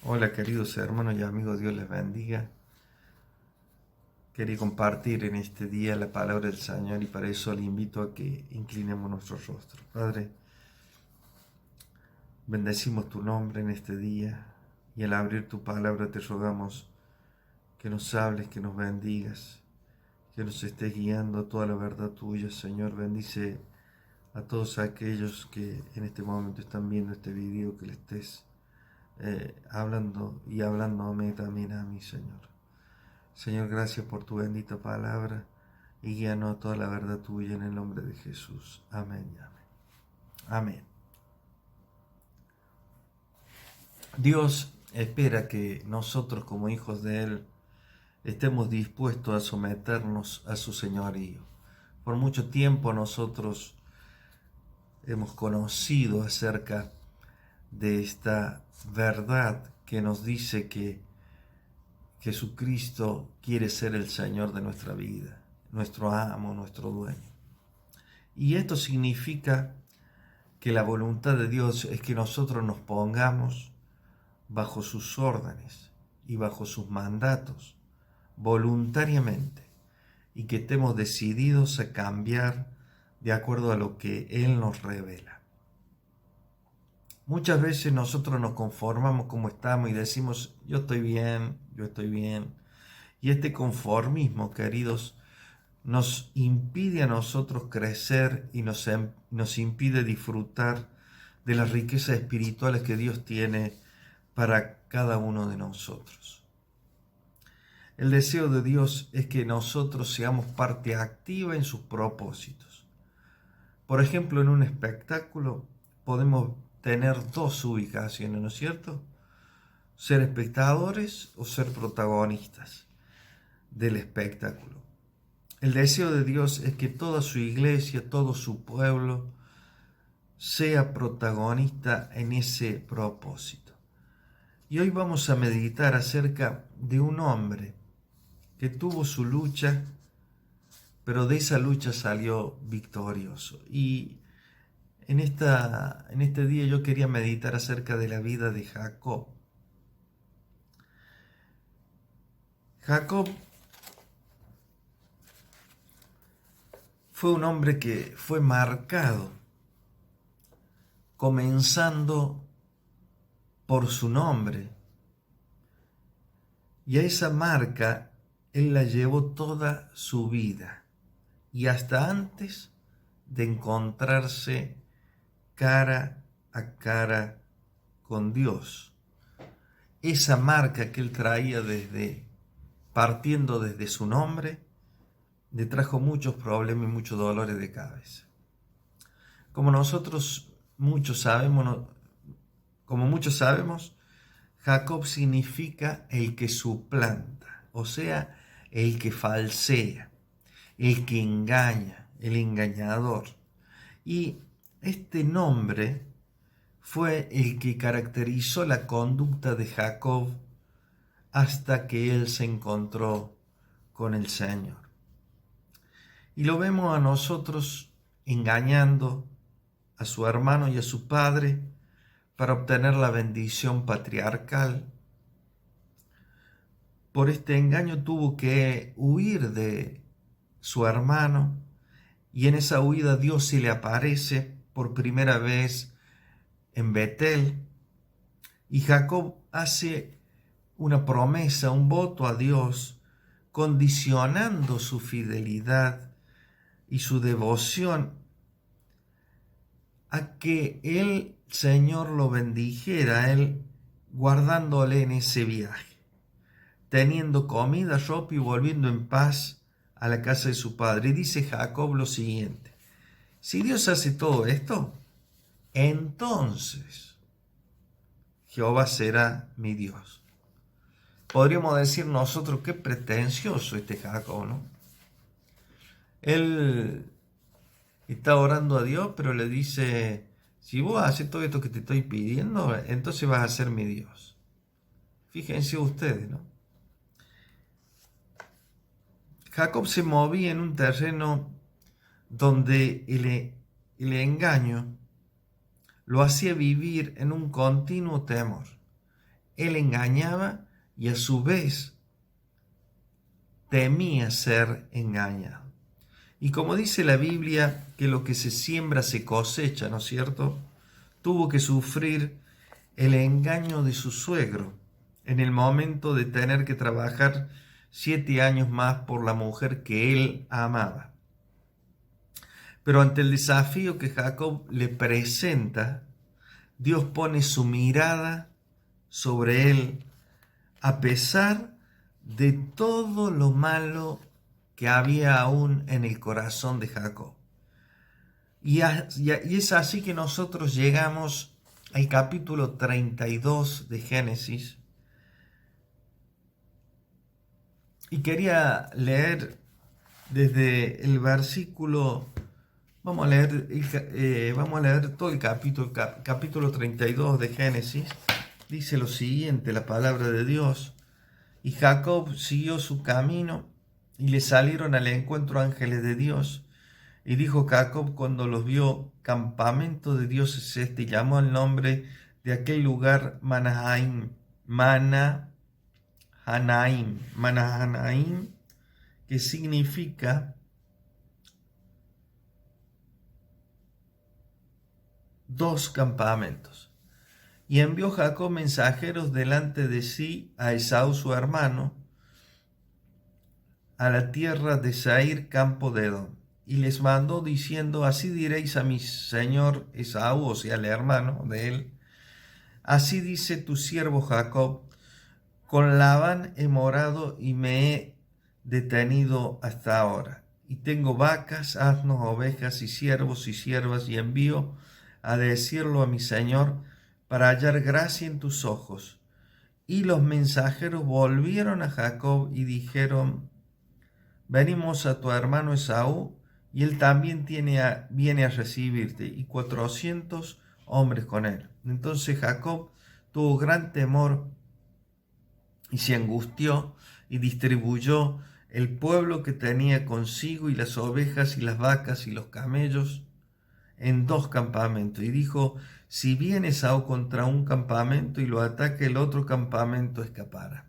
Hola queridos hermanos y amigos, Dios les bendiga. Quería compartir en este día la palabra del Señor y para eso le invito a que inclinemos nuestro rostro. Padre, bendecimos tu nombre en este día y al abrir tu palabra te rogamos que nos hables, que nos bendigas, que nos estés guiando a toda la verdad tuya. Señor, bendice a todos aquellos que en este momento están viendo este video, que le estés hablando y hablándome también a mí, Señor. Señor, gracias por tu bendita palabra y guíanos a toda la verdad tuya en el nombre de Jesús. Amén y amén. Amén. Dios espera que nosotros como hijos de Él estemos dispuestos a someternos a su señorío. Por mucho tiempo nosotros hemos conocido acerca de esta verdad que nos dice que Jesucristo quiere ser el Señor de nuestra vida, nuestro amo, nuestro dueño. Y esto significa que la voluntad de Dios es que nosotros nos pongamos bajo sus órdenes y bajo sus mandatos voluntariamente y que estemos decididos a cambiar de acuerdo a lo que Él nos revela. Muchas veces nosotros nos conformamos como estamos y decimos, yo estoy bien, yo estoy bien. Y este conformismo, queridos, nos impide a nosotros crecer y nos impide disfrutar de las riquezas espirituales que Dios tiene para cada uno de nosotros. El deseo de Dios es que nosotros seamos parte activa en sus propósitos. Por ejemplo, en un espectáculo podemos tener dos ubicaciones, ¿no es cierto? Ser espectadores o ser protagonistas del espectáculo. El deseo de Dios es que toda su iglesia, todo su pueblo, sea protagonista en ese propósito. Y hoy vamos a meditar acerca de un hombre que tuvo su lucha, pero de esa lucha salió victorioso. Y en este día yo quería meditar acerca de la vida de Jacob. Jacob fue un hombre que fue marcado, comenzando por su nombre. Y a esa marca él la llevó toda su vida y hasta antes de encontrarse cara a cara con Dios. Esa marca que él traía partiendo desde su nombre, le trajo muchos problemas y muchos dolores de cabeza. Como muchos sabemos, Jacob significa el que suplanta, o sea, el que falsea, el que engaña, el engañador. Y este nombre fue el que caracterizó la conducta de Jacob hasta que él se encontró con el Señor. Y lo vemos a nosotros engañando a su hermano y a su padre para obtener la bendición patriarcal. Por este engaño tuvo que huir de su hermano y en esa huida Dios se le aparece por primera vez en Betel y Jacob hace una promesa, un voto a Dios, condicionando su fidelidad y su devoción a que el Señor lo bendijera a él guardándole en ese viaje, teniendo comida, ropa y volviendo en paz a la casa de su padre. Y dice Jacob lo siguiente: si Dios hace todo esto, entonces Jehová será mi Dios. Podríamos decir nosotros, qué pretencioso este Jacob, ¿no? Él está orando a Dios, pero le dice, si vos haces todo esto que te estoy pidiendo, entonces vas a ser mi Dios. Fíjense ustedes, ¿no? Jacob se movía en un terreno donde el engaño lo hacía vivir en un continuo temor, él engañaba y a su vez temía ser engañado. Y como dice la Biblia, que lo que se siembra se cosecha, ¿no es cierto? Tuvo que sufrir el engaño de su suegro en el momento de tener que trabajar 7 años más por la mujer que él amaba. Pero ante el desafío que Jacob le presenta, Dios pone su mirada sobre él a pesar de todo lo malo que había aún en el corazón de Jacob. Y es así que nosotros llegamos al capítulo 32 de Génesis. Y quería leer desde el versículo, vamos a leer todo el capítulo 32 de Génesis. Dice lo siguiente, la palabra de Dios. Y Jacob siguió su camino y le salieron al encuentro ángeles de Dios. Y dijo Jacob cuando los vio, campamento de Dios es este, y llamó el nombre de aquel lugar Mahanaim, que significa dos campamentos. Y envió Jacob mensajeros delante de sí a Esaú su hermano, a la tierra de Seir, campo de Edom. Y les mandó diciendo, así diréis a mi señor Esaú, o sea, el hermano de él, así dice tu siervo Jacob, con Labán he morado y me he detenido hasta ahora. Y tengo vacas, asnos, ovejas y siervos y siervas, y envío a decirlo a mi señor para hallar gracia en tus ojos. Y los mensajeros volvieron a Jacob y dijeron, venimos a tu hermano Esaú, y él también viene a recibirte, y 400 hombres con él. Entonces Jacob tuvo gran temor y se angustió y distribuyó el pueblo que tenía consigo y las ovejas y las vacas y los camellos en 2 campamentos. Y dijo, si viene Esaú contra un campamento y lo ataque, el otro campamento escapará.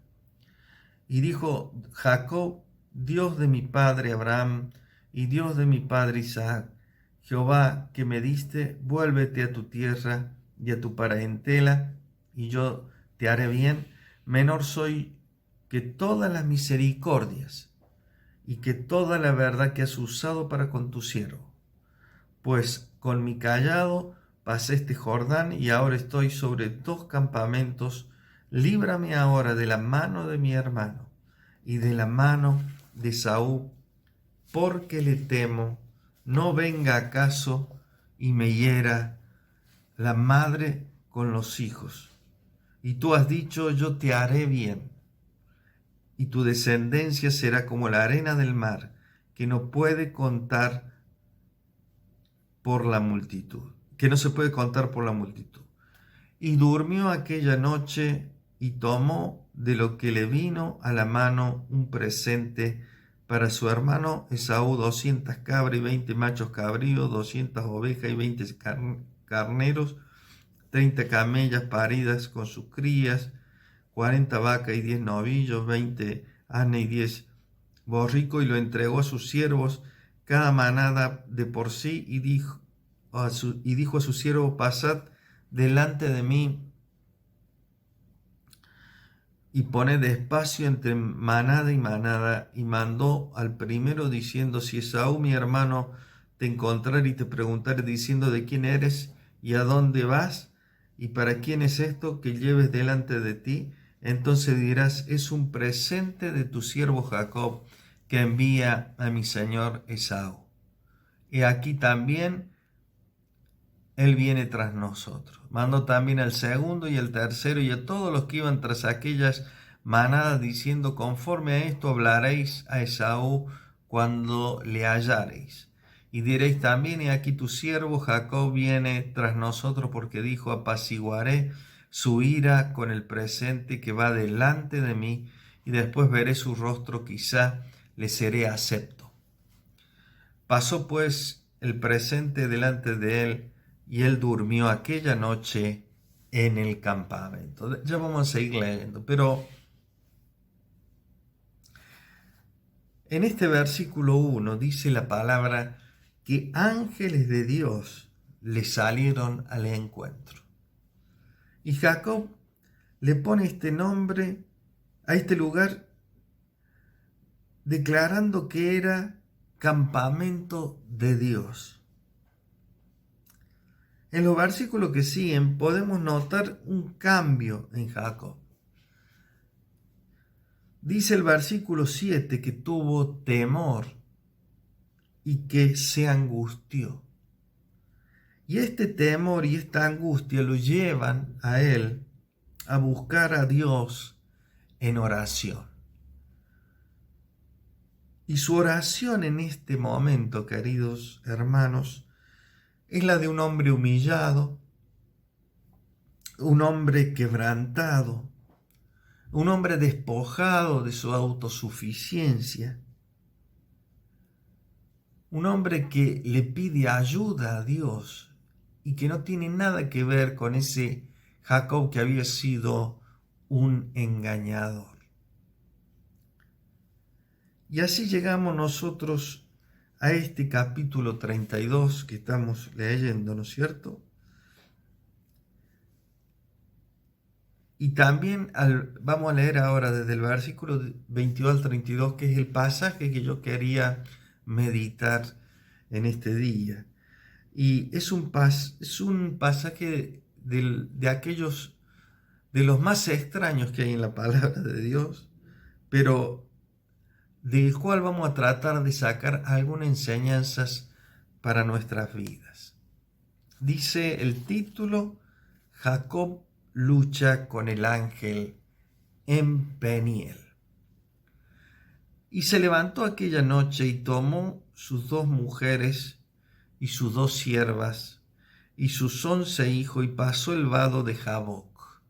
Y dijo Jacob, Dios de mi padre Abraham y Dios de mi padre Isaac, Jehová que me diste, vuélvete a tu tierra y a tu parentela, y yo te haré bien. Menor soy que todas las misericordias y que toda la verdad que has usado para con tu siervo. Pues con mi cayado pasé este Jordán y ahora estoy sobre 2 campamentos. Líbrame ahora de la mano de mi hermano y de la mano de Esaú, porque le temo, no venga acaso y me hiera la madre con los hijos. Y tú has dicho, yo te haré bien, y tu descendencia será como la arena del mar, que no puede contar por la multitud, que no se puede contar por la multitud. Y durmió aquella noche y tomó de lo que le vino a la mano un presente para su hermano Esaú, 200 cabras y 20 machos cabríos, 200 ovejas y 20 carneros, 30 camellas paridas con sus crías, 40 vacas y 10 novillos, 20 asnas y 10 borricos, y lo entregó a sus siervos, cada manada de por sí, y dijo a su siervo, pasad delante de mí y poned espacio entre manada y manada. Y mandó al primero diciendo, si Esaú mi hermano te encontrare y te preguntare diciendo, ¿de quién eres y a dónde vas? ¿Y para quién es esto que lleves delante de ti? Entonces dirás, es un presente de tu siervo Jacob que envía a mi señor Esaú. Y aquí también él viene tras nosotros. Mandó también al segundo y al tercero y a todos los que iban tras aquellas manadas, diciendo, conforme a esto hablaréis a Esaú cuando le hallareis. Y diréis también, he aquí tu siervo Jacob viene tras nosotros, porque dijo, apaciguaré su ira con el presente que va delante de mí, y después veré su rostro, quizá le seré acepto. Pasó pues el presente delante de él, y él durmió aquella noche en el campamento. Ya vamos a seguir leyendo, pero en este versículo 1 dice la palabra que ángeles de Dios le salieron al encuentro. Y Jacob le pone este nombre a este lugar declarando que era campamento de Dios. En los versículos que siguen podemos notar un cambio en Jacob. Dice el versículo 7 que tuvo temor y que se angustió. Y este temor y esta angustia lo llevan a él a buscar a Dios en oración. Y su oración en este momento, queridos hermanos, es la de un hombre humillado, un hombre quebrantado, un hombre despojado de su autosuficiencia, un hombre que le pide ayuda a Dios y que no tiene nada que ver con ese Jacob que había sido un engañador. Y así llegamos nosotros a este capítulo 32 que estamos leyendo, ¿no es cierto? Y también vamos a leer ahora desde el versículo 22 al 32, que es el pasaje que yo quería meditar en este día. Y es un pasaje de aquellos, de los más extraños que hay en la palabra de Dios, pero del cual vamos a tratar de sacar algunas enseñanzas para nuestras vidas. Dice el título: Jacob lucha con el ángel en Peniel. Y se levantó aquella noche y tomó sus 2 mujeres y sus 2 siervas y sus 11 hijos y pasó el vado de Jaboc.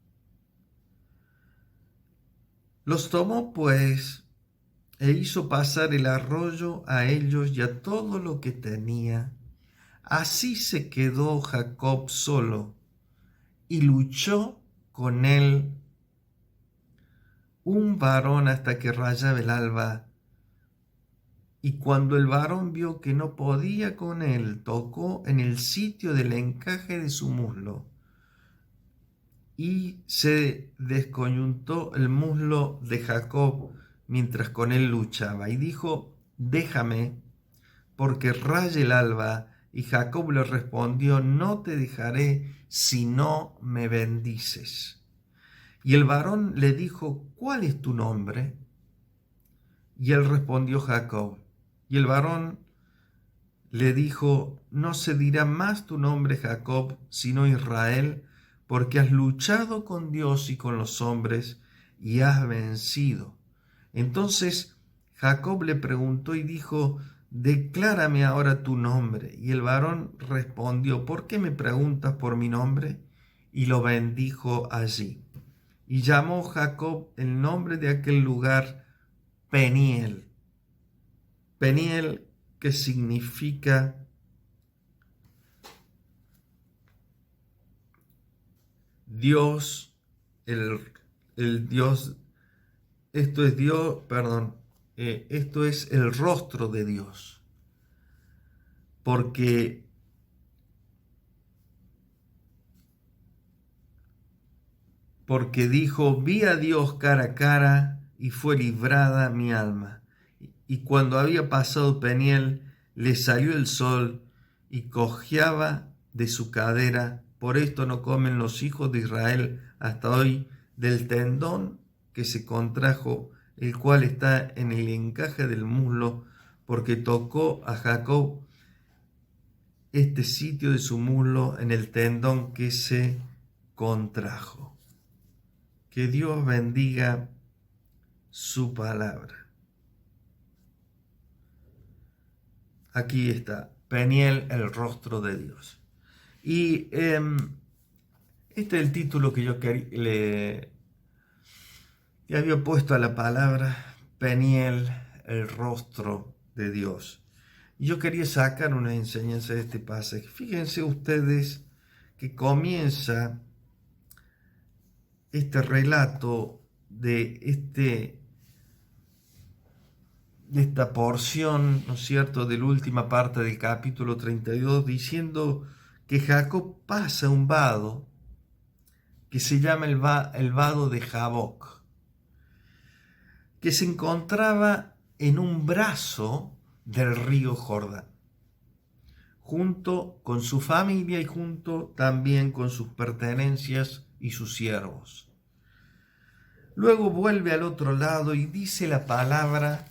Los tomó pues e hizo pasar el arroyo a ellos y a todo lo que tenía. Así se quedó Jacob solo y luchó con él un varón hasta que rayaba el alba. Y cuando el varón vio que no podía con él, tocó en el sitio del encaje de su muslo, y se descoyuntó el muslo de Jacob mientras con él luchaba. Y dijo: déjame, porque raya el alba. Y Jacob le respondió: no te dejaré si no me bendices. Y el varón le dijo: ¿cuál es tu nombre? Y él respondió: Jacob. Y el varón le dijo: no se dirá más tu nombre Jacob, sino Israel, porque has luchado con Dios y con los hombres y has vencido. Entonces Jacob le preguntó y dijo: declárame ahora tu nombre. Y el varón respondió: ¿por qué me preguntas por mi nombre? Y lo bendijo allí. Y llamó Jacob el nombre de aquel lugar Peniel. Peniel, que significa Dios, el Dios, esto es Dios, perdón, esto es el rostro de Dios, porque dijo: vi a Dios cara a cara y fue librada mi alma. Y cuando había pasado Peniel, le salió el sol y cojeaba de su cadera. Por esto no comen los hijos de Israel hasta hoy del tendón que se contrajo, el cual está en el encaje del muslo, porque tocó a Jacob este sitio de su muslo en el tendón que se contrajo. Que Dios bendiga su palabra. Aquí está, Peniel, el rostro de Dios. Y este es el título que yo le había puesto a la palabra: Peniel, el rostro de Dios. Y yo quería sacar una enseñanza de este pasaje. Fíjense ustedes que comienza este relato de esta porción, ¿no es cierto?, de la última parte del capítulo 32, diciendo que Jacob pasa un vado que se llama el vado de Jaboc, que se encontraba en un brazo del río Jordán, junto con su familia y junto también con sus pertenencias y sus siervos. Luego vuelve al otro lado y dice la palabra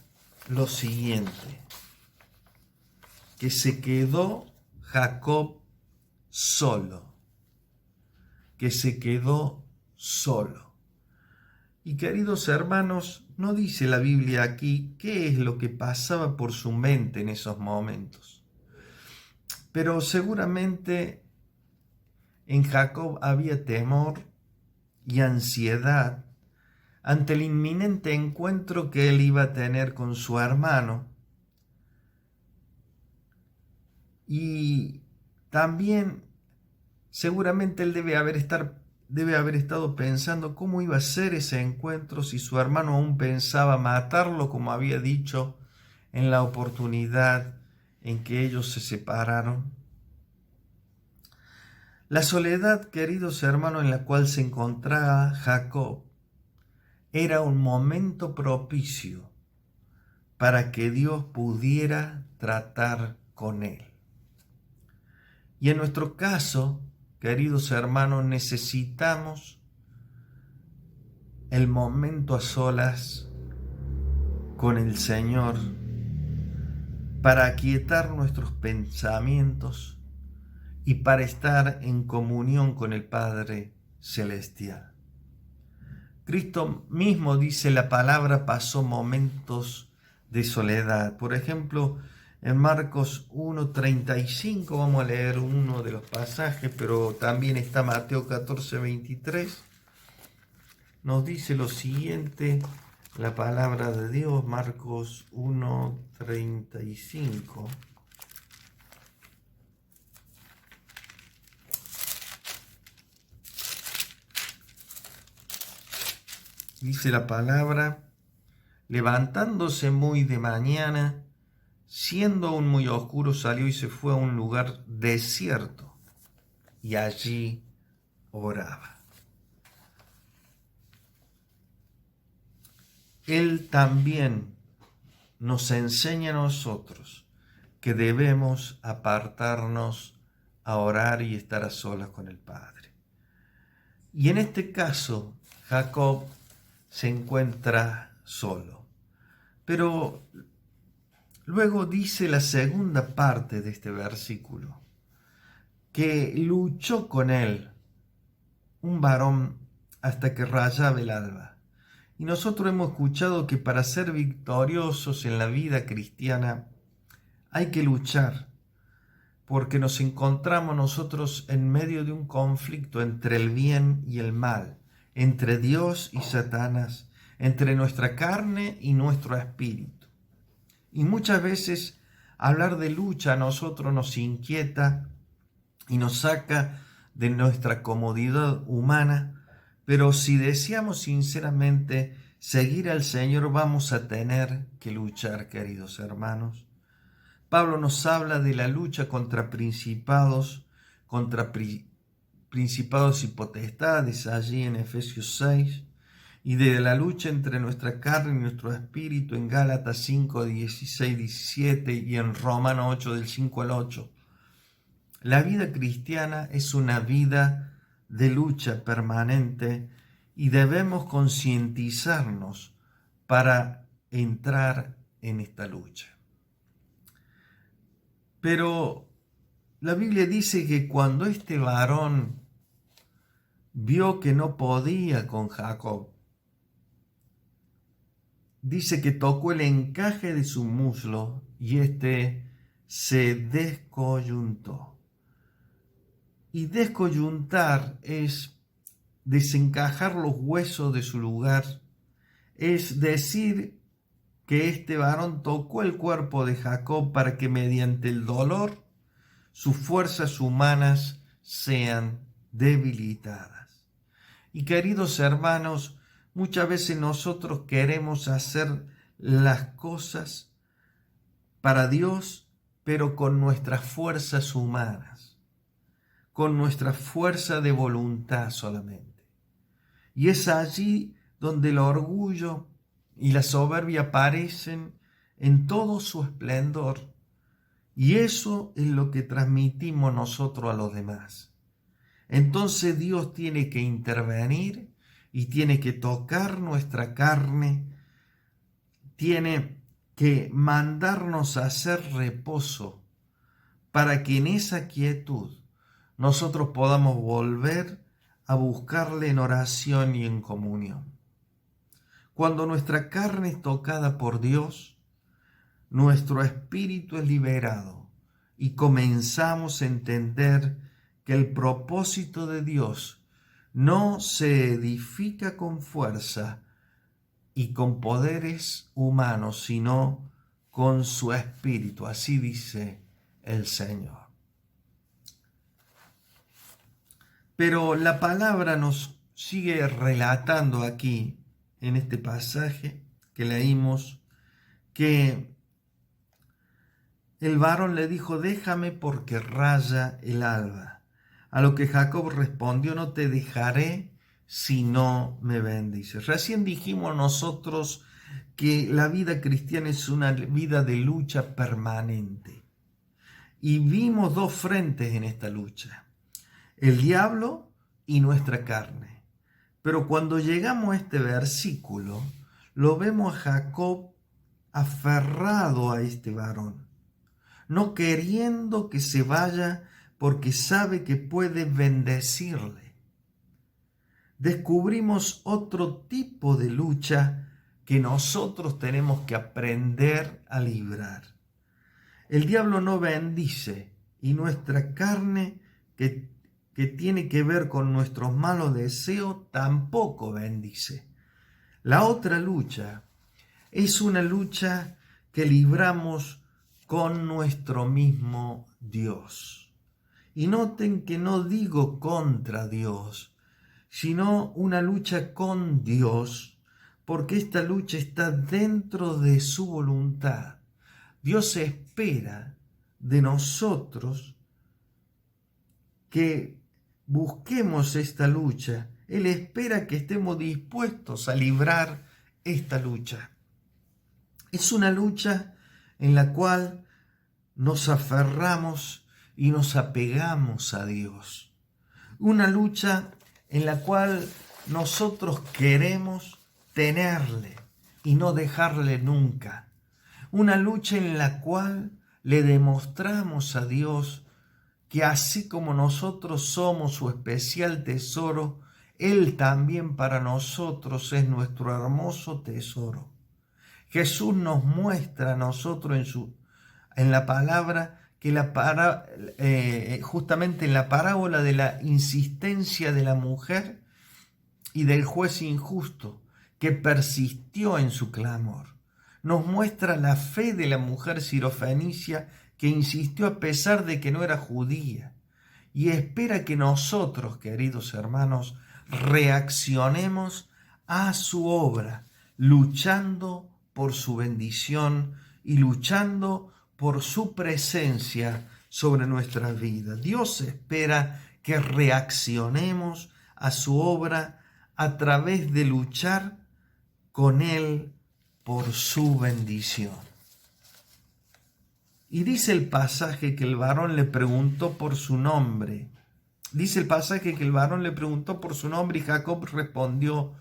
lo siguiente, que se quedó Jacob solo, que se quedó solo. Y queridos hermanos, no dice la Biblia aquí qué es lo que pasaba por su mente en esos momentos, pero seguramente en Jacob había temor y ansiedad ante el inminente encuentro que él iba a tener con su hermano. Y también seguramente él debe haber estado pensando cómo iba a ser ese encuentro si su hermano aún pensaba matarlo, como había dicho en la oportunidad en que ellos se separaron. La soledad, queridos hermanos, en la cual se encontraba Jacob era un momento propicio para que Dios pudiera tratar con él. Y en nuestro caso, queridos hermanos, necesitamos el momento a solas con el Señor para aquietar nuestros pensamientos y para estar en comunión con el Padre Celestial. Cristo mismo, dice la palabra, pasó momentos de soledad. Por ejemplo, en Marcos 1:35, vamos a leer uno de los pasajes, pero también está Mateo 14:23. Nos dice lo siguiente, la palabra de Dios, Marcos 1:35. Dice la palabra, levantándose muy de mañana, siendo aún muy oscuro, salió y se fue a un lugar desierto y allí oraba. Él también nos enseña a nosotros que debemos apartarnos a orar y estar a solas con el Padre. Y en este caso, Jacob se encuentra solo. Pero luego dice la segunda parte de este versículo, que luchó con él un varón hasta que rayaba el alba. Y nosotros hemos escuchado que para ser victoriosos en la vida cristiana hay que luchar, porque nos encontramos nosotros en medio de un conflicto entre el bien y el mal, entre Dios y Satanás, entre nuestra carne y nuestro espíritu. Y muchas veces hablar de lucha a nosotros nos inquieta y nos saca de nuestra comodidad humana, pero si deseamos sinceramente seguir al Señor, vamos a tener que luchar, queridos hermanos. Pablo nos habla de la lucha contra principados y potestades allí en Efesios 6, y de la lucha entre nuestra carne y nuestro espíritu en Gálatas 5, 16, 17 y en Romanos 8, del 5 al 8. La vida cristiana es una vida de lucha permanente y debemos concientizarnos para entrar en esta lucha. Pero la Biblia dice que cuando este varón vio que no podía con Jacob, dice que tocó el encaje de su muslo y éste se descoyuntó. Y descoyuntar es desencajar los huesos de su lugar, es decir, que este varón tocó el cuerpo de Jacob para que mediante el dolor sus fuerzas humanas sean debilitadas. Y queridos hermanos, muchas veces nosotros queremos hacer las cosas para Dios, pero con nuestras fuerzas humanas, con nuestra fuerza de voluntad solamente. Y es allí donde el orgullo y la soberbia aparecen en todo su esplendor. Y eso es lo que transmitimos nosotros a los demás. Entonces Dios tiene que intervenir y tiene que tocar nuestra carne, tiene que mandarnos a hacer reposo para que en esa quietud nosotros podamos volver a buscarle en oración y en comunión. Cuando nuestra carne es tocada por Dios, nuestro espíritu es liberado y comenzamos a entender que el propósito de Dios no se edifica con fuerza y con poderes humanos, sino con su espíritu. Así dice el Señor. Pero la palabra nos sigue relatando aquí, en este pasaje que leímos, que el varón le dijo: déjame porque raya el alba. A lo que Jacob respondió: no te dejaré si no me bendices. Recién dijimos nosotros que la vida cristiana es una vida de lucha permanente. Y vimos dos frentes en esta lucha: el diablo y nuestra carne. Pero cuando llegamos a este versículo, lo vemos a Jacob aferrado a este varón, no queriendo que se vaya porque sabe que puede bendecirle. Descubrimos otro tipo de lucha que nosotros tenemos que aprender a librar. El diablo no bendice y nuestra carne, que tiene que ver con nuestros malos deseos, tampoco bendice. La otra lucha es una lucha que libramos con nuestro mismo Dios. Y noten que no digo contra Dios, sino una lucha con Dios, porque esta lucha está dentro de su voluntad. Dios espera de nosotros que busquemos esta lucha. Él espera que estemos dispuestos a librar esta lucha. Es una lucha en la cual nos aferramos y nos apegamos a Dios. Una lucha en la cual nosotros queremos tenerle y no dejarle nunca. Una lucha en la cual le demostramos a Dios que así como nosotros somos su especial tesoro, Él también para nosotros es nuestro hermoso tesoro. Jesús nos muestra a nosotros en la palabra que justamente en la parábola de la insistencia de la mujer y del juez injusto que persistió en su clamor. Nos muestra la fe de la mujer sirofenicia que insistió a pesar de que no era judía, y espera que nosotros, queridos hermanos, reaccionemos a su obra, luchando por su bendición y luchando por su presencia sobre nuestra vida. Dios espera que reaccionemos a su obra a través de luchar con Él por su bendición. Y dice el pasaje que el varón le preguntó por su nombre. Dice el pasaje que el varón le preguntó por su nombre y Jacob respondió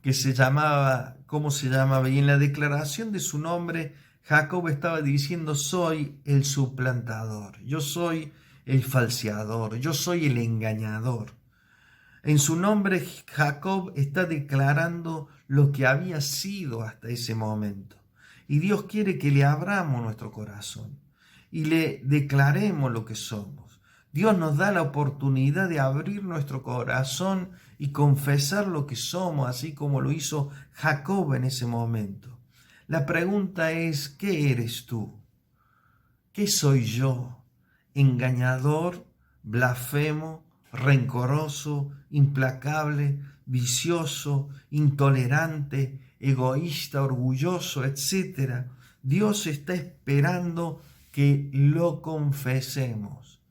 que se llamaba, ¿cómo se llamaba? Y en la declaración de su nombre, Jacob estaba diciendo: soy el suplantador, yo soy el falseador, yo soy el engañador. En su nombre, Jacob está declarando lo que había sido hasta ese momento. Y Dios quiere que le abramos nuestro corazón y le declaremos lo que somos. Dios nos da la oportunidad de abrir nuestro corazón y confesar lo que somos, así como lo hizo Jacob en ese momento. La pregunta es: ¿qué eres tú? ¿Qué soy yo? ¿Engañador, blasfemo, rencoroso, implacable, vicioso, intolerante, egoísta, orgulloso, etc. Dios está esperando que lo confesemos.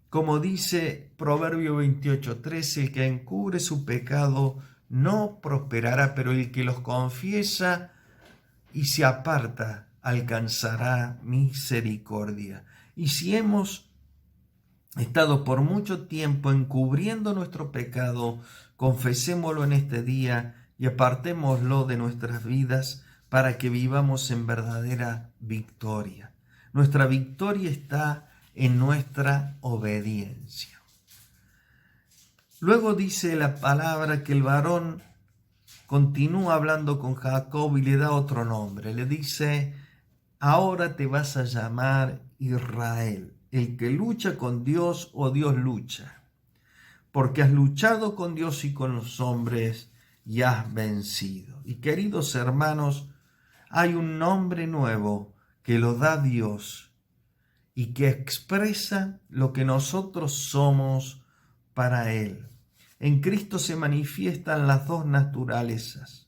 Como dice Proverbio 28:13, el que encubre su pecado no prosperará, pero el que los confiesa y se aparta alcanzará misericordia. Y si hemos estado por mucho tiempo encubriendo nuestro pecado, confesémoslo en este día y apartémoslo de nuestras vidas para que vivamos en verdadera victoria. Nuestra victoria está en nuestra obediencia. Luego dice la palabra que el varón continúa hablando con Jacob y le da otro nombre. Le dice: ahora te vas a llamar Israel, el que lucha con Dios o Dios lucha, porque has luchado con Dios y con los hombres y has vencido. Y queridos hermanos, hay un nombre nuevo que lo da Dios y que expresa lo que nosotros somos para Él. En Cristo se manifiestan las dos naturalezas,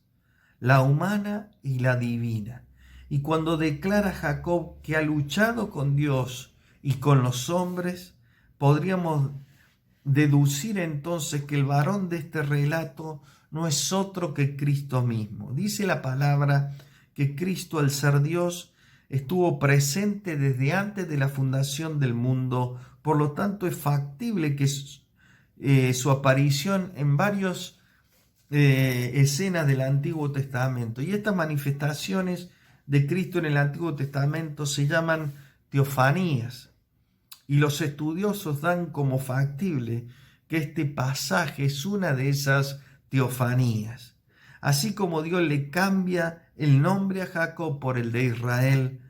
la humana y la divina. Y cuando declara Jacob que ha luchado con Dios y con los hombres, podríamos deducir entonces que el varón de este relato no es otro que Cristo mismo. Dice la palabra que Cristo, al ser Dios, estuvo presente desde antes de la fundación del mundo, por lo tanto es factible que su aparición en varias escenas del Antiguo Testamento. Y estas manifestaciones de Cristo en el Antiguo Testamento se llaman teofanías. Y los estudiosos dan como factible que este pasaje es una de esas teofanías. Así como Dios le cambia el nombre a Jacob por el de Israel,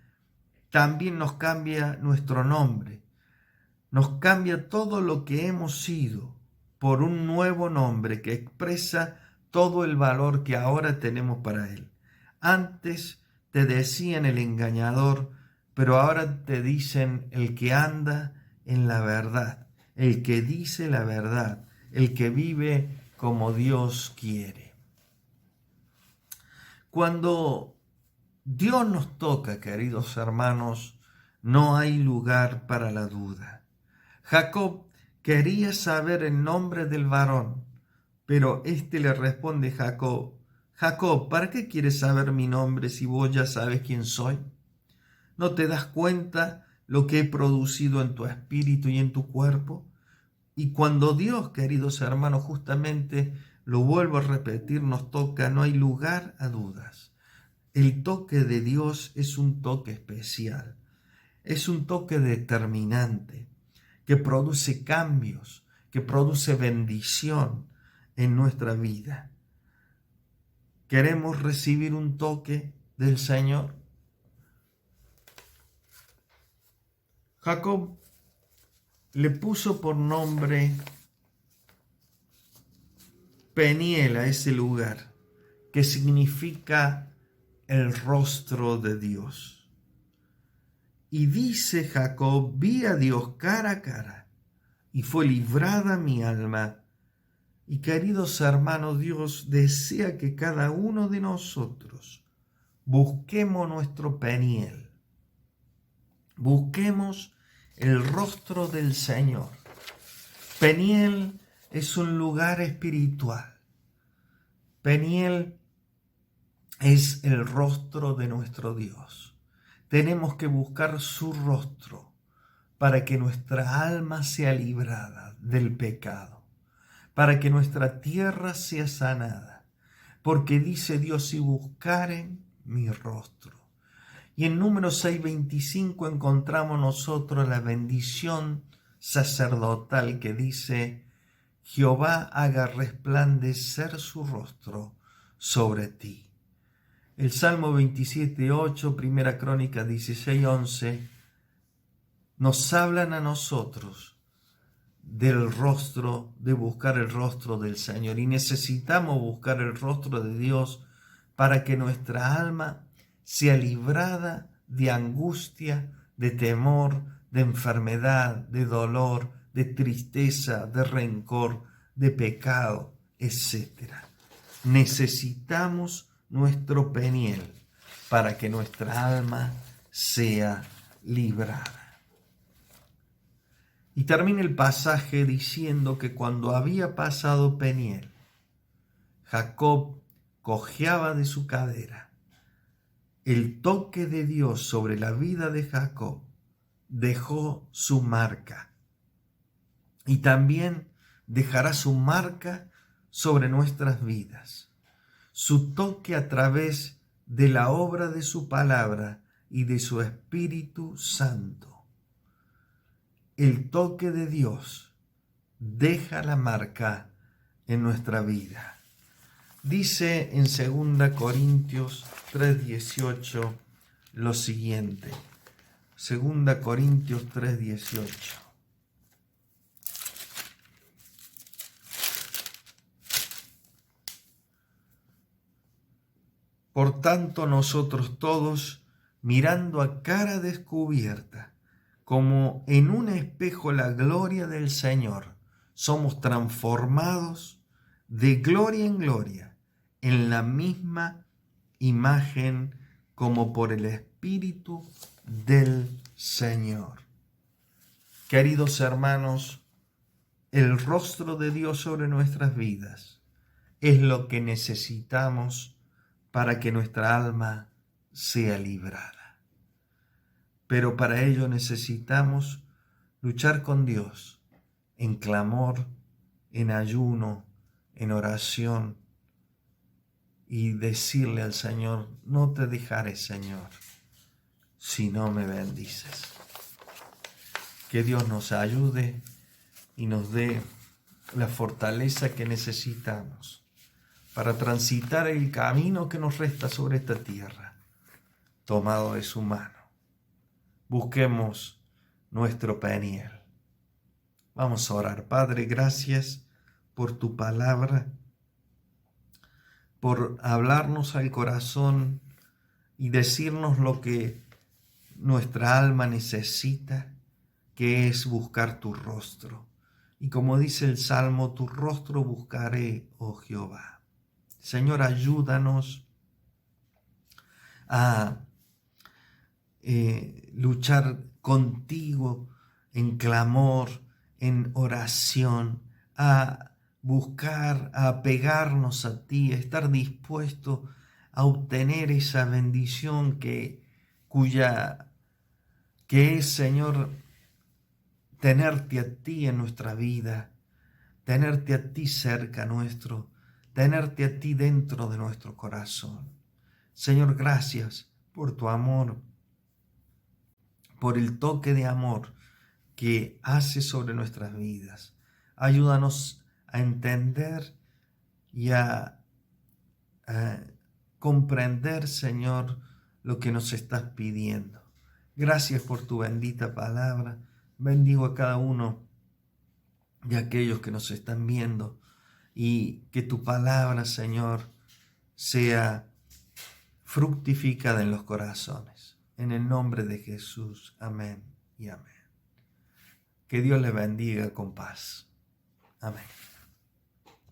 también nos cambia nuestro nombre. Nos cambia todo lo que hemos sido por un nuevo nombre que expresa todo el valor que ahora tenemos para Él. Antes te decían el engañador, pero ahora te dicen el que anda en la verdad, el que dice la verdad, el que vive como Dios quiere. Cuando Dios nos toca, queridos hermanos, no hay lugar para la duda. Jacob quería saber el nombre del varón, pero éste le responde: Jacob, ¿para qué quieres saber mi nombre si vos ya sabes quién soy? ¿No te das cuenta lo que he producido en tu espíritu y en tu cuerpo? Y cuando Dios, queridos hermanos, justamente, lo vuelvo a repetir, nos toca, no hay lugar a dudas. El toque de Dios es un toque especial, es un toque determinante, que produce cambios, que produce bendición en nuestra vida. ¿Queremos recibir un toque del Señor? Jacob le puso por nombre Peniel a ese lugar, que significa el rostro de Dios. Y dice Jacob: vi a Dios cara a cara, y fue librada mi alma. Y queridos hermanos, Dios desea que cada uno de nosotros busquemos nuestro Peniel, busquemos el rostro del Señor. Peniel es un lugar espiritual. Peniel es el rostro de nuestro Dios. Tenemos que buscar su rostro para que nuestra alma sea librada del pecado, para que nuestra tierra sea sanada, porque dice Dios: si buscaren mi rostro. Y en Números 6:25 encontramos nosotros la bendición sacerdotal que dice: Jehová haga resplandecer su rostro sobre ti. El Salmo 27:8, Primera Crónica 16:11, nos hablan a nosotros del rostro, de buscar el rostro del Señor. Y necesitamos buscar el rostro de Dios para que nuestra alma sea librada de angustia, de temor, de enfermedad, de dolor, de tristeza, de rencor, de pecado, etc. Necesitamos nuestro Peniel para que nuestra alma sea librada. Y termina el pasaje diciendo que cuando había pasado Peniel, Jacob cojeaba de su cadera. El toque de Dios sobre la vida de Jacob dejó su marca y también dejará su marca sobre nuestras vidas. Su toque a través de la obra de su palabra y de su Espíritu Santo. El toque de Dios deja la marca en nuestra vida. Dice en 2 Corintios 3:18 lo siguiente. 2 Corintios 3:18. Por tanto, nosotros todos, mirando a cara descubierta, como en un espejo la gloria del Señor, somos transformados de gloria en gloria, en la misma imagen como por el Espíritu del Señor. Queridos hermanos, el rostro de Dios sobre nuestras vidas es lo que necesitamos para que nuestra alma sea librada. Pero para ello necesitamos luchar con Dios en clamor, en ayuno, en oración y decirle al Señor: no te dejaré, Señor, si no me bendices. Que Dios nos ayude y nos dé la fortaleza que necesitamos para transitar el camino que nos resta sobre esta tierra, tomado de su mano. Busquemos nuestro Peniel. Vamos a orar. Padre, gracias por tu palabra, por hablarnos al corazón y decirnos lo que nuestra alma necesita, que es buscar tu rostro. Y como dice el Salmo, tu rostro buscaré, oh Jehová. Señor, ayúdanos a luchar contigo en clamor, en oración, a buscar, a apegarnos a ti, a estar dispuesto a obtener esa bendición que es, Señor, tenerte a ti en nuestra vida, tenerte a ti cerca nuestro, tenerte a ti dentro de nuestro corazón. Señor, gracias por tu amor, por el toque de amor que hace sobre nuestras vidas. Ayúdanos a entender y a comprender, Señor, lo que nos estás pidiendo. Gracias por tu bendita palabra. Bendigo a cada uno de aquellos que nos están viendo y que tu palabra, Señor, sea fructificada en los corazones. En el nombre de Jesús. Amén y amén. Que Dios les bendiga con paz. Amén.